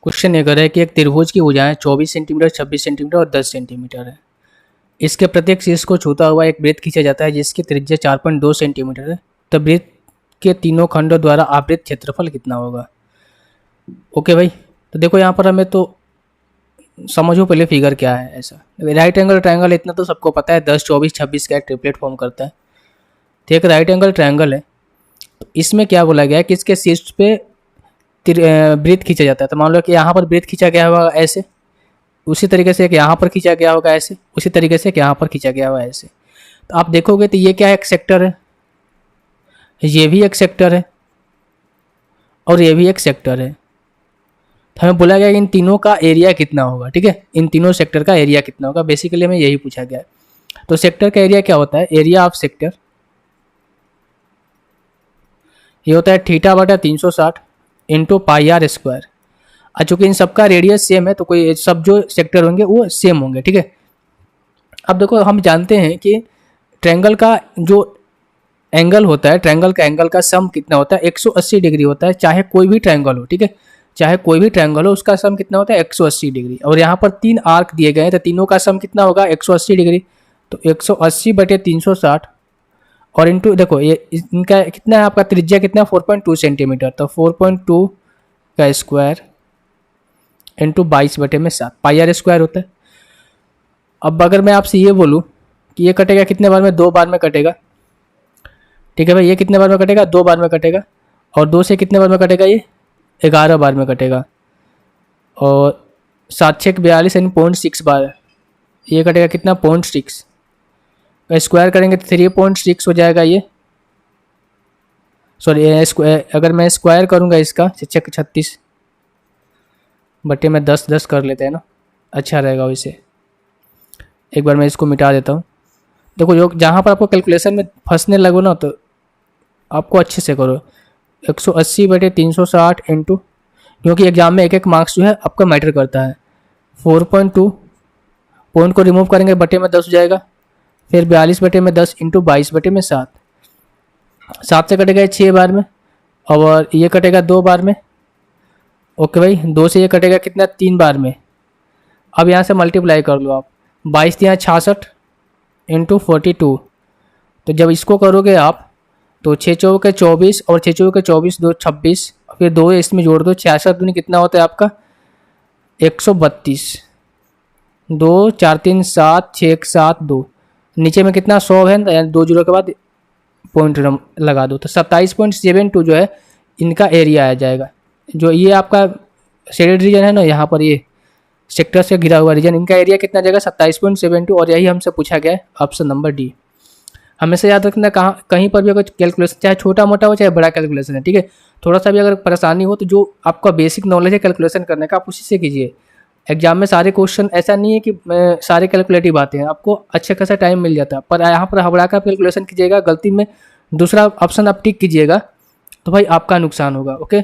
Question ये कर रहा है कि एक त्रिभुज की भुजाएं 24 सेंटीमीटर, 26 सेंटीमीटर और 10 सेंटीमीटर है। इसके प्रत्येक शीर्ष को छूता हुआ एक वृत्त खींचा जाता है जिसकी त्रिज्या 4.2 सेंटीमीटर है। तो वृत्त के तीनों खंडों द्वारा आवृत क्षेत्रफल कितना होगा। ओके भाई, तो देखो यहाँ पर हमें तो समझो पहले फिगर क्या है। ऐसा राइट एंगल ट्रायंगल इतना तो सबको पता है, 10, 24, 26 का ट्रिपलेट फॉर्म करता है। तो एक राइट एंगल ट्रायंगल है, तो इसमें क्या बोला गया है कि इसके शीर्ष पे वृत्त खींचा जाता है। तो मान लो कि यहाँ पर वृत्त खींचा गया होगा ऐसे, उसी तरीके से एक यहाँ पर खींचा गया होगा ऐसे, उसी तरीके से एक यहाँ पर खींचा गया होगा ऐसे। तो आप देखोगे तो ये क्या है, एक सेक्टर है, ये भी एक सेक्टर है और ये भी एक सेक्टर है। तो हमें बोला गया कि इन तीनों का एरिया कितना होगा। ठीक है, इन तीनों सेक्टर का एरिया कितना होगा, बेसिकली हमें यही पूछा गया है। तो सेक्टर का एरिया क्या होता है, एरिया ऑफ सेक्टर ये होता है θ/360 इंटू πr²। चूँकि इन सबका रेडियस सेम है तो कोई सब जो सेक्टर होंगे वो सेम होंगे। ठीक है, अब देखो हम जानते हैं कि ट्रायंगल का जो एंगल होता है, ट्रायंगल का एंगल का सम कितना होता है, 180 डिग्री होता है, चाहे कोई भी ट्रायंगल हो। ठीक है, चाहे कोई भी ट्रायंगल हो उसका सम कितना होता है, 180 डिग्री। और यहाँ पर 3 आर्क दिए गए हैं तो तीनों का सम कितना होगा, 180 डिग्री। तो 180/360 और इंटू देखो ये इनका कितना है, आपका त्रिज्या कितना है, 4.2 सेंटीमीटर। तो 4.2 का स्क्वायर इंटू 22/7 πr² होता है। अब अगर मैं आपसे ये बोलूँ कि ये कटेगा कितने बार में, 2 बार में कटेगा। ठीक है भाई, ये कितने बार में कटेगा, 2 बार में कटेगा। और 2 से कितने बार में कटेगा, ये 11 बार में कटेगा। और 7×6 = 42 यानी 0.6 बार ये कटेगा कितना, 0.6। स्क्वायर करेंगे तो 3.6 हो जाएगा ये, सॉरी अगर मैं स्क्वायर करूँगा इसका 36/10 कर लेते हैं ना, अच्छा रहेगा। वैसे एक बार मैं इसको मिटा देता हूँ। देखो जो जहाँ पर आपको कैलकुलेशन में फंसने लगो ना तो आपको अच्छे से करो। 180/360 इंटू, क्योंकि एग्जाम में एक मार्क्स जो है आपका मैटर करता है। 4.2 पॉइंट को रिमूव करेंगे, बटे में 10 हो जाएगा। फिर 42/10 इंटू 22/7, 7 से कटेगा 6 बार में और ये कटेगा 2 बार में। ओके भाई, 2 से ये कटेगा कितना, 3 बार में। अब यहाँ से मल्टीप्लाई कर लो आप, 22 × 66 इंटू 42। तो जब इसको करोगे आप तो 6×4 = 24 और 6×4 = 24, 2 26, फिर 2 इसमें जोड़ दो, 66 दूनी कितना होता है आपका, 132। 2 4 3 7 6 1 7 2, नीचे में कितना 100 है, यानी 2 जीरो के बाद पॉइंट लगा दो। तो 27.72 जो है इनका एरिया आ जाएगा। जो ये आपका शेडेड रीजन है ना, यहाँ पर ये सेक्टर से घिरा हुआ रीजन, इनका एरिया कितना जाएगा, 27.72। और यही हमसे पूछा गया है, ऑप्शन नंबर डी। हमेशा याद रखना, कहीं पर भी अगर कैलकुलेशन चाहे छोटा मोटा हो चाहे बड़ा कैलकुलेशन है, ठीक है, थोड़ा सा भी अगर परेशानी हो तो जो आपका बेसिक नॉलेज है कैलकुलेशन करने का आप उसी से कीजिए। एग्जाम में सारे क्वेश्चन ऐसा नहीं है कि सारे कैलकुलेटिव आते हैं, आपको अच्छे खासा टाइम मिल जाता है, पर यहाँ पर हबड़ा का कैलकुलेशन कीजिएगा, गलती में दूसरा ऑप्शन आप टिक कीजिएगा तो भाई आपका नुकसान होगा। ओके।